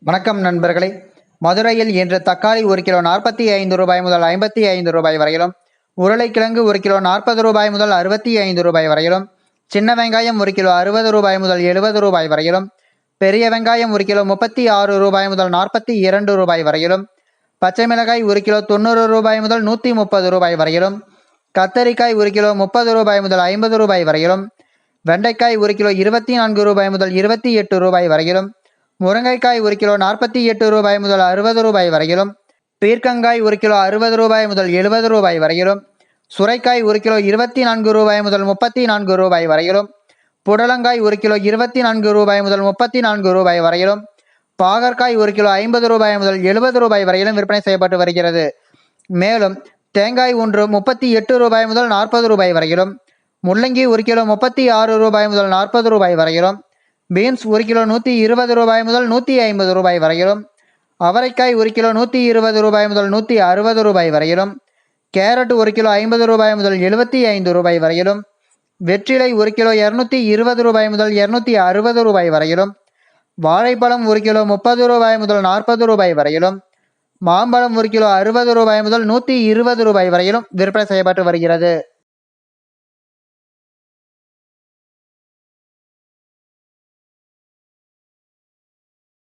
வணக்கம் நண்பர்களே. மதுரையில் இன்று தக்காளி 1 கிலோ 45 ரூபாய் முதல் 55 ரூபாய் வரையிலும், உருளைக்கிழங்கு 1 கிலோ 40 ரூபாய் முதல் 65 ரூபாய் வரையிலும், சின்ன வெங்காயம் 1 கிலோ 60 ரூபாய் முதல் 70 ரூபாய் வரையிலும், பெரிய வெங்காயம் 1 கிலோ 36 ரூபாய் முதல் 42 ரூபாய் வரையிலும், பச்சை மிளகாய் 1 கிலோ 90 ரூபாய் முதல் 130 ரூபாய் வரையிலும், கத்தரிக்காய் 1 கிலோ 30 ரூபாய் முதல் 50 ரூபாய் வரையிலும், வெண்டைக்காய் 1 கிலோ 24 ரூபாய் முதல் 28 ரூபாய் வரையிலும், முருங்கைக்காய் 1 கிலோ 48 ரூபாய் முதல் 60 ரூபாய் வரையிலும், பீர்க்கங்காய் 1 கிலோ 60 ரூபாய் முதல் 70 ரூபாய் வரையிலும், சுரைக்காய் 1 கிலோ 24 ரூபாய் முதல் 34 ரூபாய் வரையிலும், புடலங்காய் 1 கிலோ 24 ரூபாய் முதல் 34 ரூபாய் வரையிலும், பாகற்காய் 1 கிலோ 50 ரூபாய் முதல் 70 ரூபாய் வரையிலும் விற்பனை செய்யப்பட்டு வருகிறது. மேலும் தேங்காய் ஒன்று 38 ரூபாய் முதல் 40 ரூபாய் வரையிலும், முள்ளங்கி 1 கிலோ 36 ரூபாய் முதல் 40 ரூபாய் வரையிலும், பீன்ஸ் 1 கிலோ 120 ரூபாய் முதல் 150 ரூபாய் வரையிலும், அவரைக்காய் 1 கிலோ 120 ரூபாய் முதல் 160 ரூபாய் வரையிலும், கேரட் 1 கிலோ 50 ரூபாய் முதல் 75 ரூபாய் வரையிலும், வெற்றிலை 1 கிலோ 220 ரூபாய் முதல் 260 ரூபாய் வரையிலும், வாழைப்பழம் 1 கிலோ 30 ரூபாய் முதல் 40 ரூபாய் வரையிலும், மாம்பழம் 1 கிலோ 60 ரூபாய் முதல் 120 ரூபாய் வரையிலும் விற்பனை செய்யப்பட்டு வருகிறது.